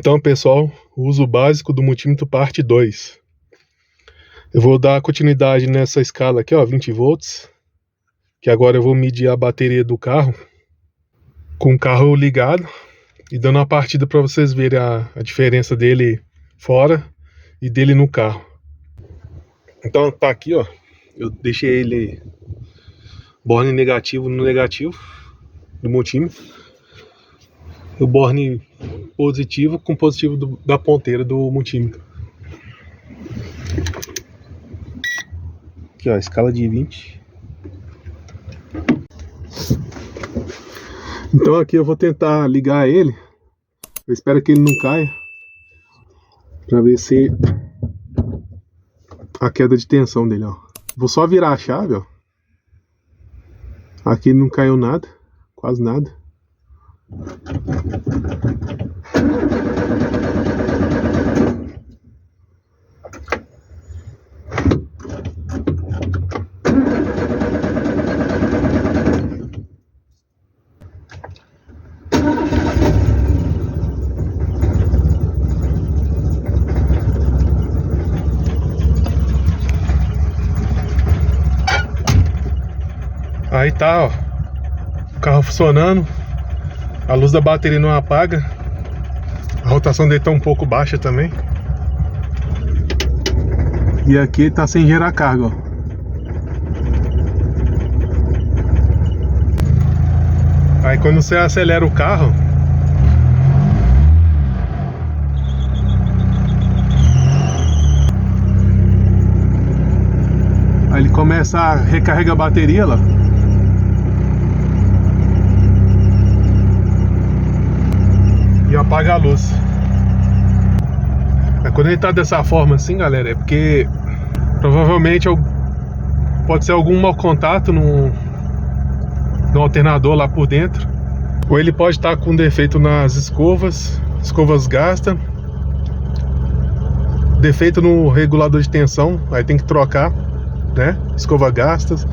Então, pessoal, o uso básico do multímetro parte 2. Eu vou dar continuidade nessa escala aqui, ó, 20 volts, que agora eu vou medir a bateria do carro, com o carro ligado, e dando uma partida para vocês verem a diferença dele fora e dele no carro. Então tá aqui, ó, eu deixei ele borne negativo no negativo do multímetro, o borne positivo com positivo da ponteira do multímetro. Aqui, ó, escala de 20. Então aqui eu vou tentar ligar ele. Eu espero que ele não caia, para ver se a queda de tensão dele, ó. Vou só virar a chave, ó. Aqui não caiu nada, quase nada. Aí tá, ó, o carro funcionando, a luz da bateria não apaga, a rotação dele tá um pouco baixa também. E aqui tá sem gerar carga, ó. Aí quando você acelera o carro, aí ele começa a recarregar a bateria lá. E apaga a luz. Quando ele tá dessa forma assim, galera, é porque provavelmente pode ser algum mau contato no alternador lá por dentro, ou ele pode estar com defeito nas escovas gastas, defeito no regulador de tensão, aí tem que trocar, né? Escova gastas,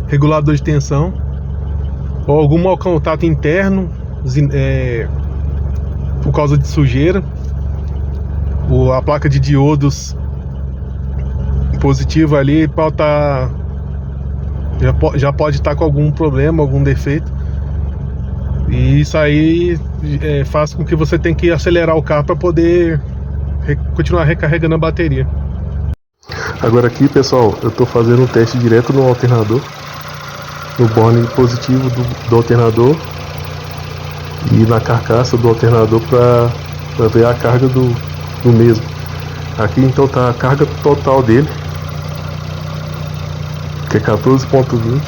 regulador de tensão, ou algum mau contato interno, por causa de sujeira, a placa de diodos positiva ali pode estar, já pode estar com algum problema, algum defeito, e isso aí faz com que você tenha que acelerar o carro para poder continuar recarregando a bateria. Agora aqui, pessoal, eu estou fazendo um teste direto no alternador, no borne positivo do alternador e na carcaça do alternador, para ver a carga do mesmo. Aqui então tá a carga total dele, que é 14.20.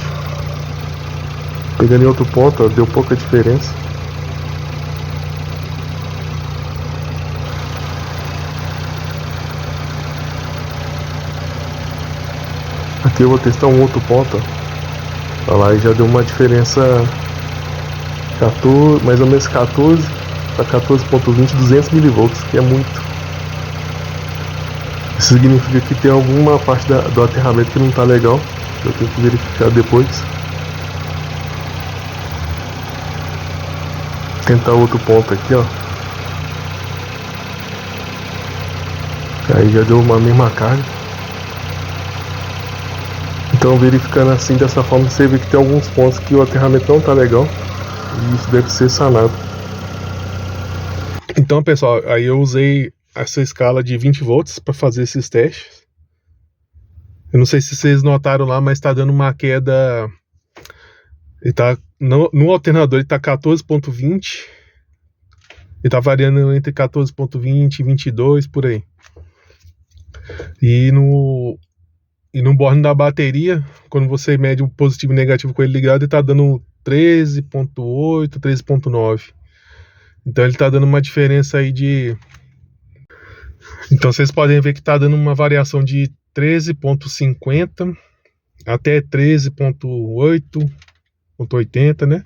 Pegando em outro ponto, ó, deu pouca diferença. Aqui eu vou testar um outro ponto, ó. Olha lá, e já deu uma diferença 14, mais ou menos 14 para 14.20, 200 mV, que é muito. Isso significa que tem alguma parte do aterramento que não está legal. Eu tenho que verificar depois. Tentar outro ponto aqui, ó. Aí já deu uma mesma carga. Então, verificando assim, dessa forma, você vê que tem alguns pontos que o aterramento não está legal, e isso deve ser sanado. Então, pessoal, aí eu usei essa escala de 20 volts para fazer esses testes. Eu não sei se vocês notaram lá, mas está dando uma queda. Ele tá no alternador, ele tá 14.20. Ele tá variando entre 14.20 e 22 por aí. E no borne da bateria, quando você mede o positivo e negativo com ele ligado, ele tá dando 13.8, 13.9. Então ele tá dando uma diferença aí de... Então vocês podem ver que tá dando uma variação de 13.50 até 13.8.80, né?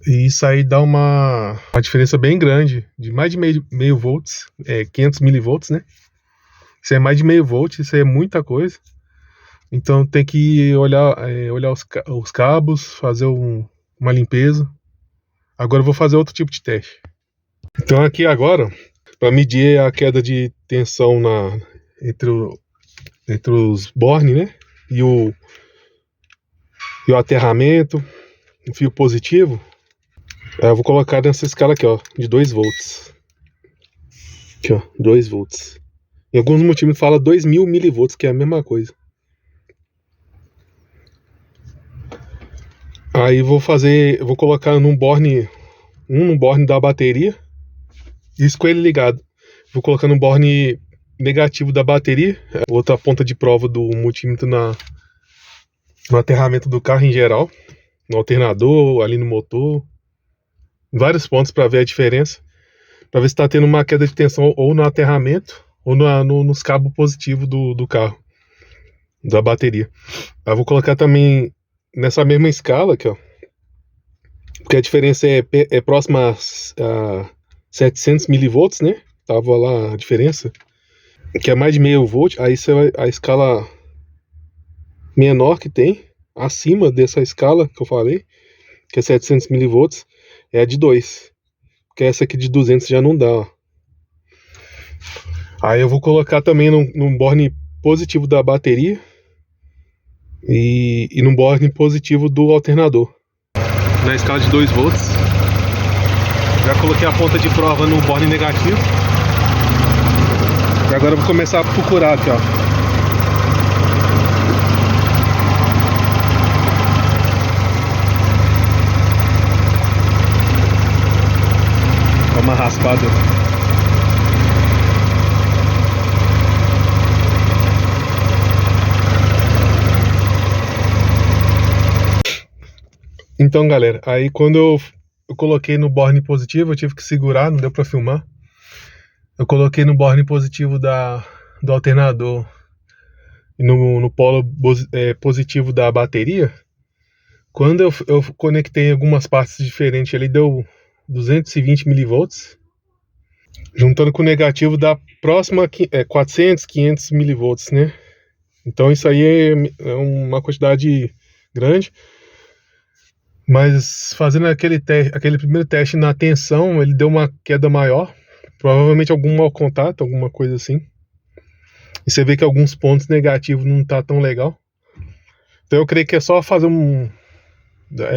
E isso aí dá uma diferença bem grande, de mais de meio volts, 500 milivolts, né? Isso é mais de meio volt, isso é muita coisa. Então tem que olhar os cabos, fazer uma limpeza. Agora eu vou fazer outro tipo de teste. Então aqui agora, para medir a queda de tensão entre os bornes, né? E o aterramento, o fio positivo, eu vou colocar nessa escala aqui, ó, de 2 volts. Aqui, ó, 2 volts. Em alguns multímetros fala 2000 milivolts, que é a mesma coisa. Aí vou colocar num borne da bateria, isso com ele ligado. Vou colocar no borne negativo da bateria, outra ponta de prova do multímetro no aterramento do carro em geral, no alternador, ali no motor, vários pontos para ver a diferença, para ver se está tendo uma queda de tensão ou no aterramento ou nos cabos positivos do carro, da bateria. Aí vou colocar também nessa mesma escala aqui, ó, porque a diferença é próxima a 700 milivolts, né? Tava lá a diferença, que é mais de meio volt. Aí você vai, a escala menor que tem, acima dessa escala que eu falei, que é 700 milivolts, é a de 2. Porque essa aqui de 200 já não dá, ó. Aí eu vou colocar também num borne positivo da bateria e num borne positivo do alternador. Na escala de 2 volts. Já coloquei a ponta de prova no borne negativo. E agora eu vou começar a procurar aqui, ó. Dá uma raspada. Então, galera, aí quando eu coloquei no borne positivo, eu tive que segurar, não deu pra filmar. Eu coloquei no borne positivo do alternador e no polo positivo da bateria. Quando eu conectei em algumas partes diferentes ali, deu 220 milivolts. Juntando com o negativo dá próximo a 400, 500 milivolts, né? Então isso aí é uma quantidade grande. Mas fazendo aquele primeiro teste na tensão, ele deu uma queda maior. Provavelmente algum mau contato, alguma coisa assim. E você vê que alguns pontos negativos não tá tão legal. Então eu creio que é só fazer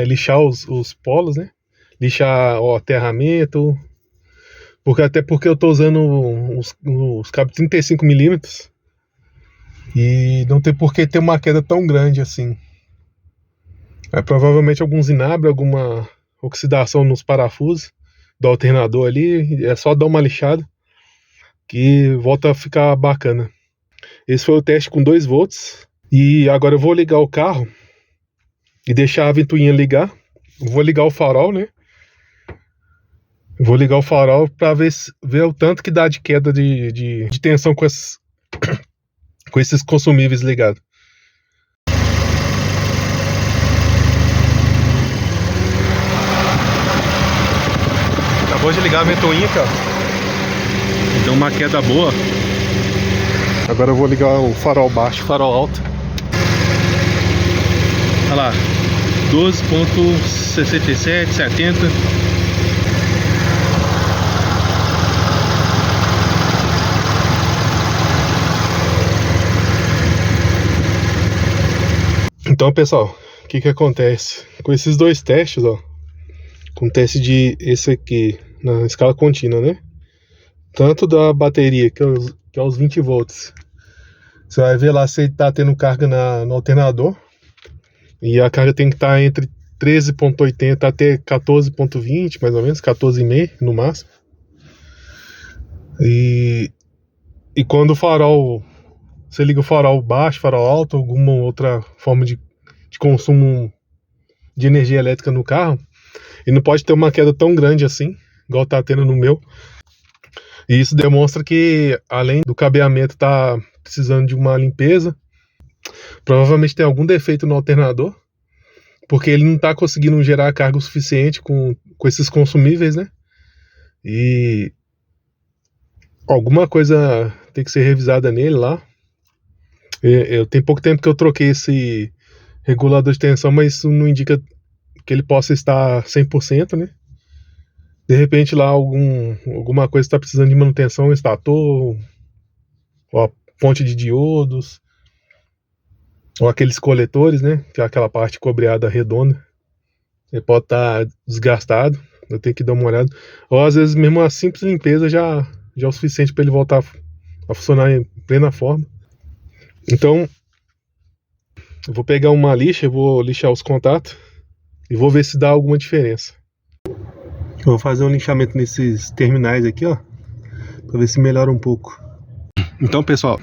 lixar os polos, né? Lixar o aterramento. Até porque eu tô usando os cabos 35mm. E não tem por que ter uma queda tão grande assim. Provavelmente alguns inabres, alguma oxidação nos parafusos do alternador ali. É só dar uma lixada que volta a ficar bacana. Esse foi o teste com 2 volts. E agora eu vou ligar o carro e deixar a ventoinha ligar. Vou ligar o farol, né? Vou ligar o farol para ver o tanto que dá de queda de tensão com esses consumíveis ligados. Acabou de ligar a ventoinha, cara. Deu uma queda boa. Agora eu vou ligar o farol baixo, farol alto. Olha lá, 12.67, 70. Então, pessoal, o que acontece? Com esses dois testes, ó, com o teste esse aqui na escala contínua, né? Tanto da bateria, que é os 20 volts. Você vai ver lá se tá tendo carga no alternador. E a carga tem que estar entre 13.80 até 14.20, mais ou menos, 14,5 no máximo. E quando o farol, você liga o farol baixo, farol alto, alguma outra forma de consumo de energia elétrica no carro, e não pode ter uma queda tão grande assim, igual tá tendo no meu. E isso demonstra que, além do cabeamento tá precisando de uma limpeza, provavelmente tem algum defeito no alternador, porque ele não tá conseguindo gerar carga o suficiente com esses consumíveis, né? E alguma coisa tem que ser revisada nele lá. Eu tenho pouco tempo que eu troquei esse regulador de tensão, mas isso não indica que ele possa estar 100%, né? De repente lá alguma coisa está precisando de manutenção, um estator, ou a ponte de diodos, ou aqueles coletores, né? Que é aquela parte cobreada redonda. Ele pode estar desgastado, eu tenho que dar uma olhada. Ou às vezes mesmo uma simples limpeza já é o suficiente para ele voltar a funcionar em plena forma. Então, eu vou pegar uma lixa, eu vou lixar os contatos e vou ver se dá alguma diferença. Eu vou fazer um lixamento nesses terminais aqui, ó, para ver se melhora um pouco. Então, pessoal,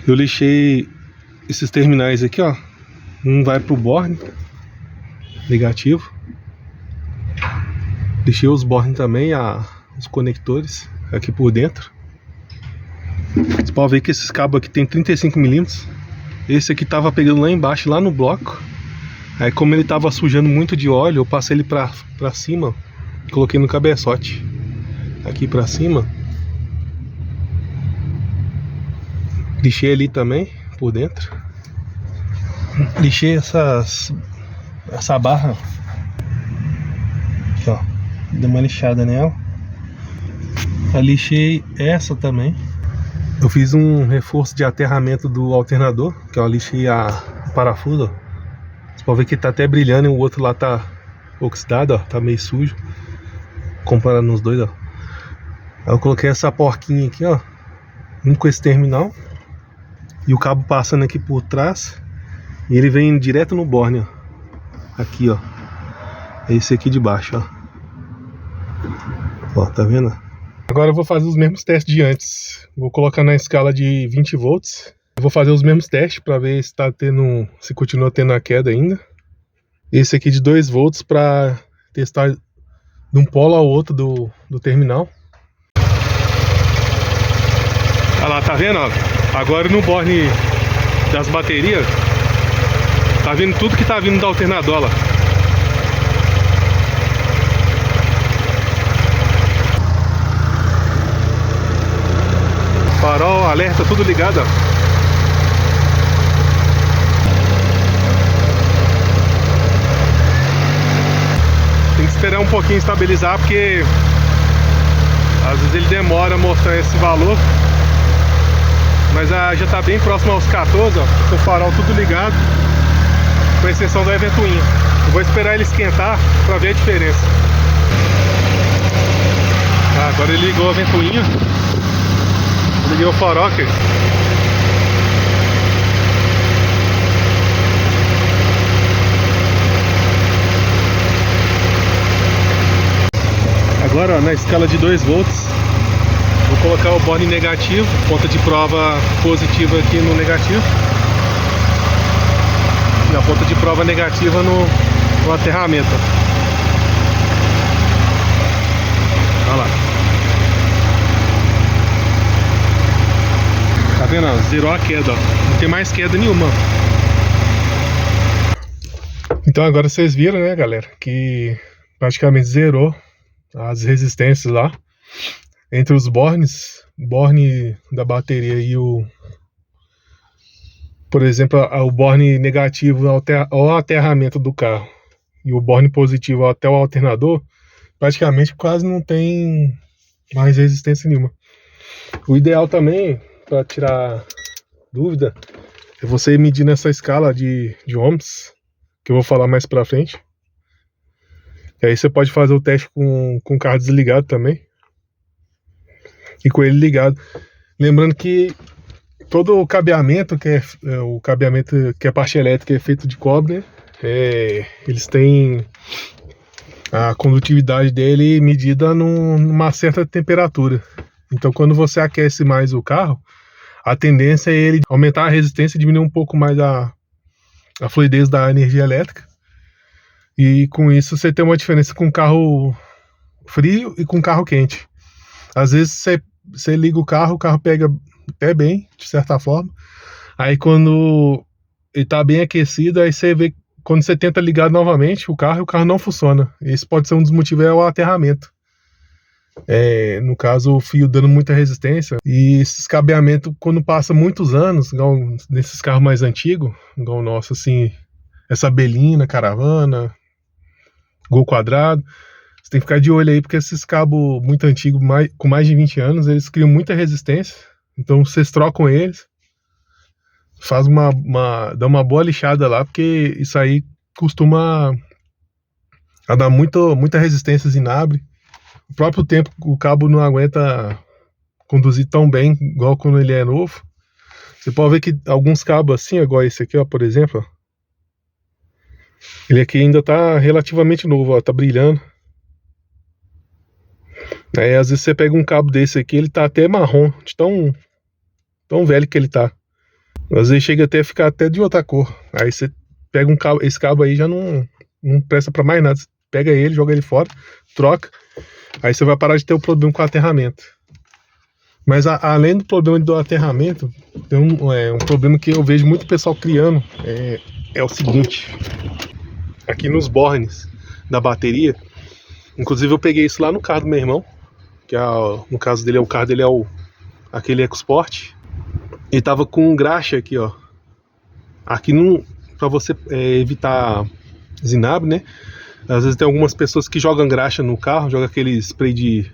eu lixei esses terminais aqui, ó. Um vai pro borne negativo. Lixei os bornes também, os conectores aqui por dentro. Você pode ver que esses cabos aqui tem 35 milímetros. Esse aqui tava pegando lá embaixo, lá no bloco. Aí como ele tava sujando muito de óleo, eu passei ele pra cima. Coloquei no cabeçote. Aqui pra cima. Lixei ali também, por dentro. Lixei essa barra. Aqui, ó. Dei uma lixada nela. Eu lixei essa também. Eu fiz um reforço de aterramento do alternador, que eu lixei o parafuso, ó. Você pode ver que tá até brilhando e o outro lá tá oxidado, ó, tá meio sujo. Comparando os dois, ó. Aí eu coloquei essa porquinha aqui, ó, junto com esse terminal. E o cabo passando aqui por trás. E ele vem direto no borne, ó. Aqui, ó. É esse aqui de baixo, ó. Ó, tá vendo? Agora eu vou fazer os mesmos testes de antes. Vou colocar na escala de 20 volts. Vou fazer os mesmos testes para ver se tá tendo, se continua tendo a queda ainda. Esse aqui de 2 volts para testar de um polo ao outro do terminal. Olha lá, tá vendo? Ó? Agora no borne das baterias, tá vendo tudo que tá vindo do alternador lá. Farol, alerta, tudo ligado, ó. Tem que esperar um pouquinho estabilizar, porque às vezes ele demora a mostrar esse valor. Mas já tá bem próximo aos 14, ó, com o farol tudo ligado, com exceção da ventoinha. Eu vou esperar ele esquentar para ver a diferença. Agora ele ligou a ventoinha. Liguei o farol aqui. Agora, ó, na escala de 2 volts, vou colocar o borne negativo, ponta de prova positiva aqui no negativo, e a ponta de prova negativa no aterramento. Olha lá. Tá vendo? Zerou a queda, ó. Não tem mais queda nenhuma. Então agora vocês viram, né, galera, que praticamente zerou as resistências lá entre os bornes, borne da bateria e por exemplo, o borne negativo ao aterramento do carro e o borne positivo até o alternador, praticamente quase não tem mais resistência nenhuma. O ideal também, para tirar dúvida, é você medir nessa escala de ohms, que eu vou falar mais pra frente. E aí você pode fazer o teste com o carro desligado também e com ele ligado. Lembrando que todo o cabeamento, que é a parte elétrica, é feito de cobre, né? Eles têm a condutividade dele medida numa certa temperatura. Então quando você aquece mais o carro, a tendência é ele aumentar a resistência e diminuir um pouco mais a fluidez da energia elétrica. E com isso você tem uma diferença com carro frio e com carro quente. Às vezes você liga o carro pega até bem, de certa forma. Aí quando ele tá bem aquecido, aí você vê, quando você tenta ligar novamente o carro não funciona. Esse pode ser um dos motivos, é o aterramento. No caso, o fio dando muita resistência. E esses cabeamentos, quando passa muitos anos, igual nesses carros mais antigos, igual o nosso, assim, essa Belina, Caravana, Gol quadrado, tem que ficar de olho aí, porque esses cabos muito antigos, com mais de 20 anos, eles criam muita resistência. Então vocês trocam eles, faz dá uma boa lixada lá, porque isso aí costuma a dar muita resistência zinabre. O próprio tempo, o cabo não aguenta conduzir tão bem, igual quando ele é novo. Você pode ver que alguns cabos assim, igual esse aqui, ó, por exemplo, ó, ele aqui ainda tá relativamente novo, ó, tá brilhando. Aí às vezes você pega um cabo desse aqui, ele tá até marrom, de tão velho que ele tá. Às vezes chega até a ficar até de outra cor. Aí você pega esse cabo aí já não presta pra mais nada. Você pega ele, joga ele fora, troca. Aí você vai parar de ter o problema com o aterramento. Mas além do problema do aterramento, tem um problema que eu vejo muito pessoal criando. É o seguinte: aqui nos bornes da bateria, inclusive eu peguei isso lá no carro do meu irmão, que no caso dele, o carro dele é aquele EcoSport. Ele tava com graxa aqui, ó. Aqui pra você evitar zinabre, né? Às vezes tem algumas pessoas que jogam graxa no carro, jogam aquele spray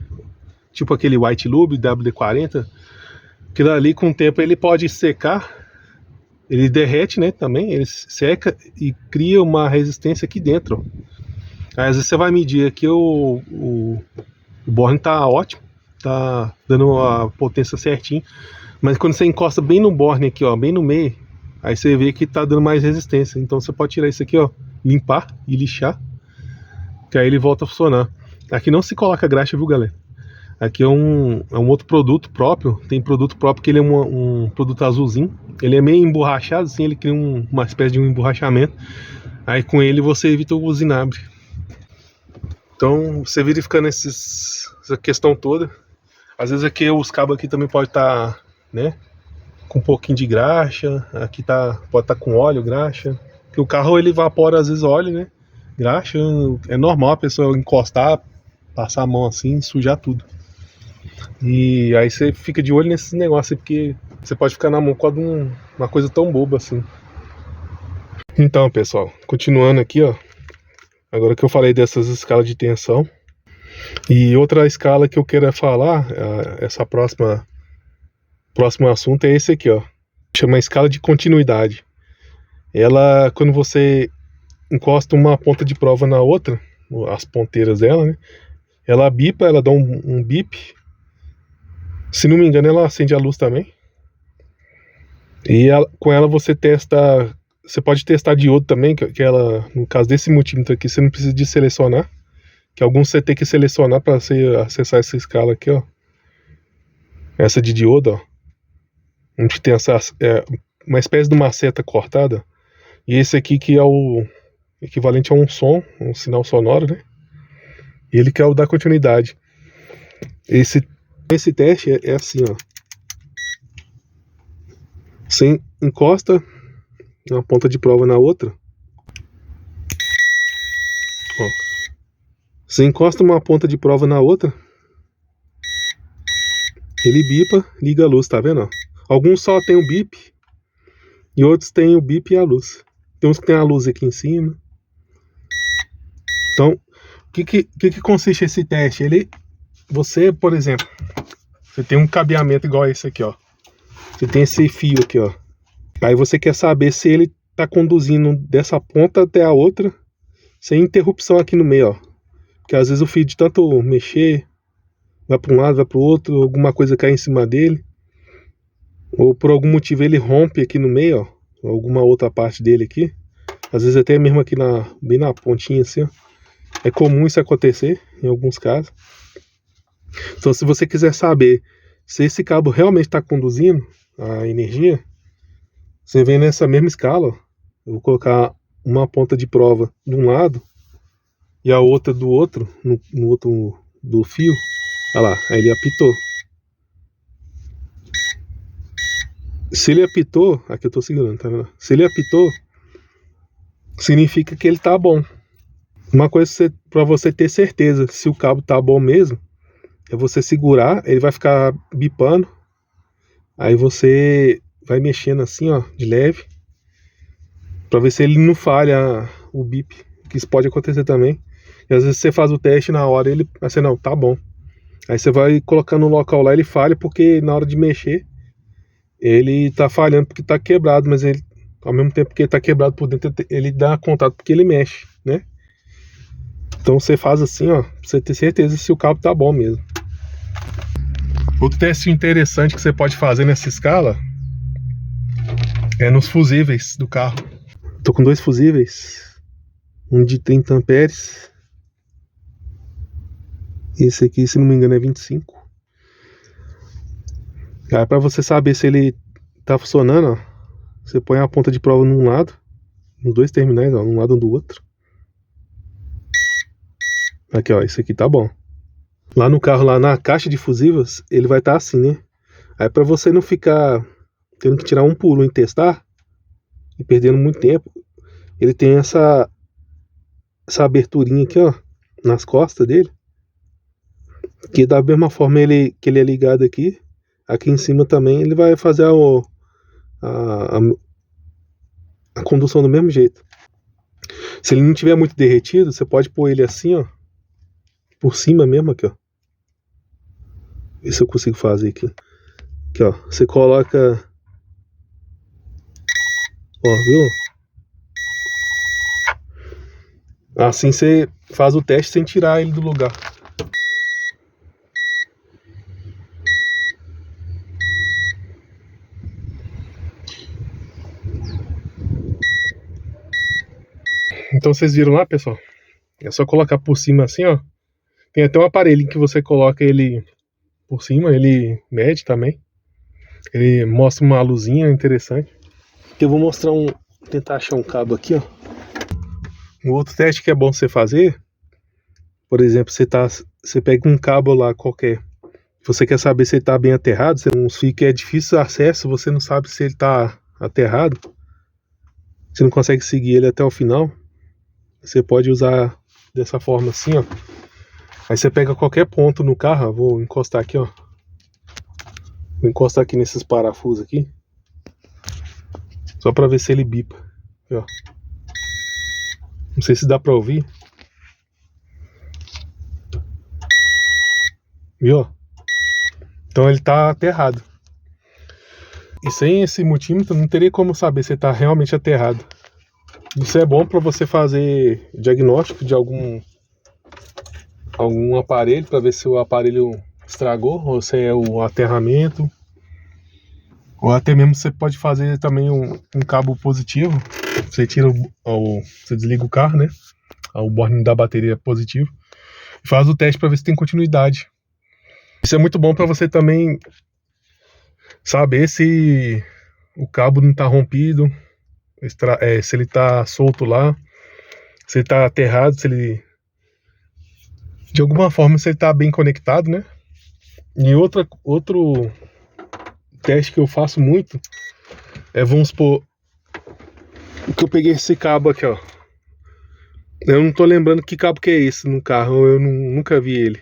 tipo aquele White Lube WD-40. Aquilo ali, com o tempo, ele pode secar, ele derrete, né? Também, ele seca e cria uma resistência aqui dentro. Aí, às vezes você vai medir aqui, o borne tá ótimo, tá dando a potência certinho. Mas quando você encosta bem no borne aqui, ó, bem no meio, aí você vê que tá dando mais resistência. Então você pode tirar isso aqui, ó, limpar e lixar, que aí ele volta a funcionar. Aqui não se coloca graxa, viu, galera? Aqui é um outro produto próprio. Tem produto próprio que ele é um produto azulzinho. Ele é meio emborrachado, assim, ele cria uma espécie de um emborrachamento. Aí com ele você evita o zinabre. Então você verificando essa questão toda. Às vezes aqui os cabos aqui também pode estar, né, com um pouquinho de graxa. Aqui pode estar com óleo, graxa. Porque o carro ele evapora às vezes óleo, né? Graxa, é normal a pessoa encostar, passar a mão assim, sujar tudo. E aí você fica de olho nesses negócios, porque você pode ficar na mão com uma coisa tão boba assim. Então, pessoal, continuando aqui, ó. Agora que eu falei dessas escalas de tensão, e outra escala que eu quero falar, essa próximo assunto é esse aqui, ó. Chama escala de continuidade. Ela, quando você encosta uma ponta de prova na outra, as ponteiras dela, né? Ela bipa, ela dá um bip. Se não me engano, ela acende a luz também. E com ela você testa. Você pode testar diodo também, que ela, no caso desse multímetro aqui, você não precisa de selecionar. Que alguns você tem que selecionar para você acessar essa escala aqui, ó. Essa de diodo, ó. Onde tem uma espécie de uma seta cortada. E esse aqui que é o equivalente a um som, um sinal sonoro, né? E ele que é o da continuidade. Esse teste é assim, ó. Você encosta uma ponta de prova na outra. Ó. Você encosta uma ponta de prova na outra. Ele bipa, liga a luz, tá vendo? Ó? Alguns só tem o bip. E outros tem o bip e a luz. Tem uns que tem a luz aqui em cima. Então, o que consiste esse teste? Você, por exemplo, você tem um cabeamento igual a esse aqui, ó. Você tem esse fio aqui, ó. Aí você quer saber se ele tá conduzindo dessa ponta até a outra, sem interrupção aqui no meio, ó. Porque às vezes o fio de tanto mexer, vai para um lado, vai para o outro, alguma coisa cai em cima dele. Ou por algum motivo ele rompe aqui no meio, ó. Alguma outra parte dele aqui. Às vezes até mesmo aqui bem na pontinha assim, ó. É comum isso acontecer em alguns casos. Então, se você quiser saber se esse cabo realmente está conduzindo a energia, você vem nessa mesma escala, ó. Eu vou colocar uma ponta de prova de um lado e a outra do outro, no outro do fio. Olha lá, aí ele apitou. Se ele apitou, aqui eu tô segurando, tá vendo? Se ele apitou, significa que ele tá bom. Uma coisa para você ter certeza se o cabo tá bom mesmo, é você segurar, ele vai ficar bipando. Aí você vai mexendo assim, ó, de leve, para ver se ele não falha o bip, que isso pode acontecer também. E às vezes você faz o teste na hora, ele assim, não, tá bom. Aí você vai colocando no local lá, ele falha porque na hora de mexer, ele tá falhando porque tá quebrado, mas ele, ao mesmo tempo que ele tá quebrado por dentro, ele dá contato porque ele mexe, né? Então você faz assim, ó, pra você ter certeza se o cabo tá bom mesmo. Outro teste interessante que você pode fazer nessa escala é nos fusíveis do carro. Tô com 2 fusíveis, um de 30 amperes. Esse aqui, se não me engano, é 25. Aí pra você saber se ele tá funcionando, ó, você põe a ponta de prova num lado, nos 2 terminais, ó, um lado do outro. Aqui, ó, esse aqui tá bom. Lá no carro, lá na caixa de fusíveis, ele vai estar assim, né? Aí pra você não ficar tendo que tirar um por um e testar, e perdendo muito tempo, ele tem essa aberturinha aqui, ó, nas costas dele, que da mesma forma que ele é ligado aqui em cima também ele vai fazer a, a condução do mesmo jeito. Se ele não tiver muito derretido, você pode pôr ele assim, ó, por cima mesmo aqui, ó. Ver se eu consigo fazer aqui. Aqui, ó, você coloca, ó, viu? Assim você faz o teste sem tirar ele do lugar. Então vocês viram lá, pessoal? É só colocar por cima assim, ó. Tem até um aparelhinho que você coloca ele por cima, ele mede também. Ele mostra uma luzinha interessante. Eu vou mostrar tentar achar um cabo aqui, ó. Um outro teste que é bom você fazer, por exemplo, você pega um cabo lá qualquer, você quer saber se ele está bem aterrado, uns fios que é difícil acesso, você não sabe se ele está aterrado, você não consegue seguir ele até o final, você pode usar dessa forma assim, ó. Aí você pega qualquer ponto no carro, ó, vou encostar aqui, ó. Vou encostar aqui nesses parafusos aqui, só para ver se ele bipa, ó. Não sei se dá para ouvir. Viu? Então ele tá aterrado. E sem esse multímetro não teria como saber se está realmente aterrado. Isso é bom para você fazer diagnóstico de algum aparelho, para ver se o aparelho estragou ou se é o aterramento. Ou até mesmo você pode fazer também um cabo positivo. Você tira você desliga o carro, né? O borne da bateria é positivo. E faz o teste para ver se tem continuidade. Isso é muito bom para você também saber se o cabo não está rompido, se ele está solto lá, se ele está aterrado, se ele de alguma forma se ele está bem conectado, né? E outro teste que eu faço muito é, vamos supor, que eu peguei esse cabo aqui, ó. Eu não tô lembrando que cabo que é esse no carro, eu nunca vi ele.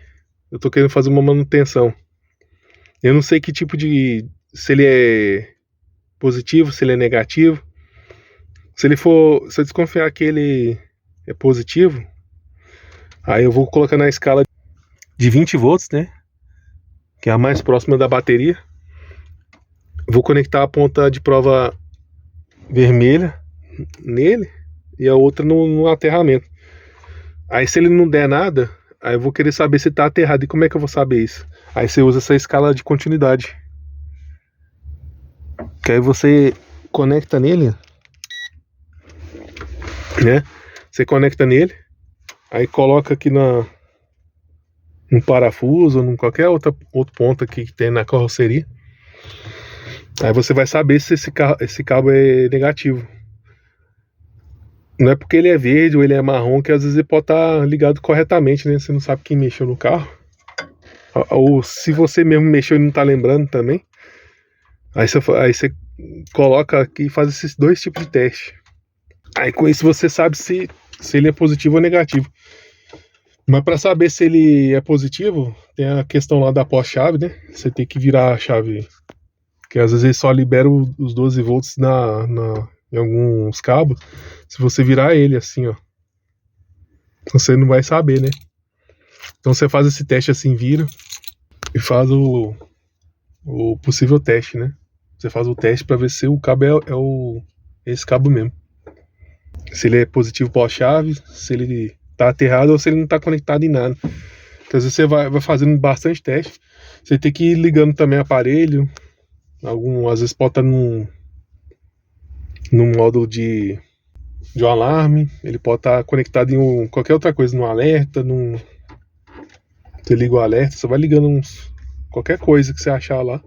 Eu tô querendo fazer uma manutenção. Eu não sei que tipo se ele é positivo, se ele é negativo. Se eu desconfiar que ele é positivo, aí eu vou colocar na escala de 20 volts, né? Que é a mais próxima da bateria. Vou conectar a ponta de prova vermelha nele e a outra no aterramento. Aí se ele não der nada, aí eu vou querer saber se tá aterrado. E como é que eu vou saber isso? Aí você usa essa escala de continuidade. Que aí você conecta nele, né? Você conecta nele, aí coloca aqui num parafuso ou em qualquer outro ponto aqui que tem na carroceria. Aí você vai saber se esse cabo é negativo. Não é porque ele é verde ou ele é marrom que às vezes ele pode estar ligado corretamente, né? Você não sabe quem mexeu no carro. Ou se você mesmo mexeu e não tá lembrando também. Aí você coloca aqui e faz esses 2 tipos de teste. Aí com isso você sabe se ele é positivo ou negativo. Mas para saber se ele é positivo, tem a questão lá da pós-chave, né? Você tem que virar a chave, que às vezes ele só libera os 12 volts em alguns cabos. Se você virar ele assim, ó, Então você não vai saber, né? Então você faz esse teste assim, vira e faz o possível teste, né? Você faz o teste para ver se o cabo esse cabo mesmo. Se ele é positivo para a chave, se ele tá aterrado ou se ele não tá conectado em nada. Então às vezes você vai fazendo bastante teste. Você tem que ir ligando também o aparelho. Às vezes pode estar num módulo de um alarme. Ele pode estar conectado em qualquer outra coisa, num alerta, você liga o alerta, você vai ligando qualquer coisa que você achar lá,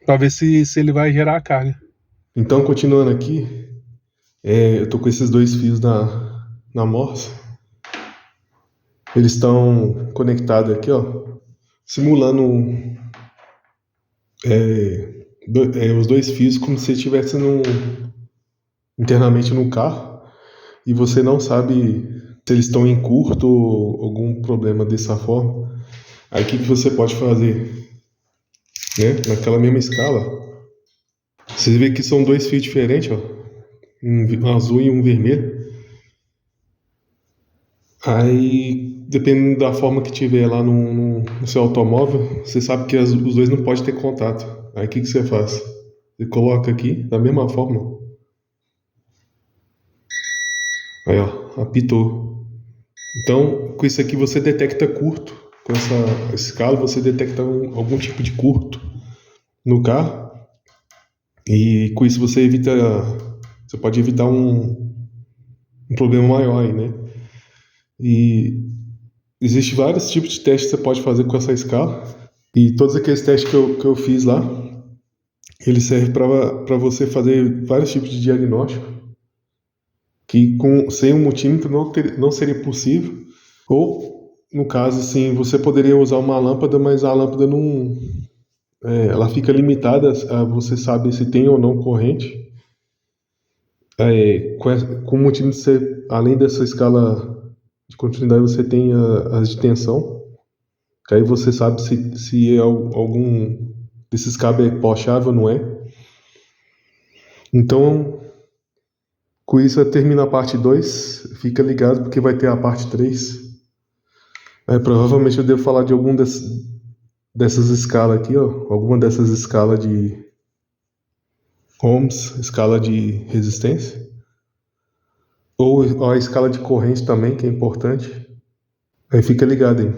para ver se ele vai gerar a carga. Então, continuando aqui, eu tô com esses dois fios na morsa. Eles estão conectados aqui, ó, simulando os dois fios como se estivesse internamente no carro, e você não sabe se eles estão em curto ou algum problema dessa forma. Aí o que você pode fazer? Né? Naquela mesma escala, você vê que são dois fios diferentes, ó, um azul e um vermelho. Aí, dependendo da forma que tiver lá no seu automóvel, você sabe que os dois não podem ter contato. Aí o que você faz? Você coloca aqui da mesma forma. Aí, ó, apitou. Então, com isso aqui você detecta curto. Com essa escala você detecta algum tipo de curto no carro. E com isso você pode evitar um problema maior aí, né? E existe vários tipos de testes que você pode fazer com essa escala. E todos aqueles testes que eu fiz lá, ele serve para você fazer vários tipos de diagnóstico que sem um multímetro não seria possível. Ou, no caso, assim, você poderia usar uma lâmpada, mas a lâmpada não... ela fica limitada a você saber se tem ou não corrente. Com o multímetro, além dessa escala de continuidade, você tem as de tensão, que aí você sabe se algum desses cabos é pó-chave ou não é. Então, com isso termina a parte 2, fica ligado porque vai ter a parte 3. Provavelmente eu devo falar de algum dessas escalas aqui, ó, alguma dessas escalas de ohms, escala de resistência, ou a escala de corrente também, que é importante. Aí fica ligado aí.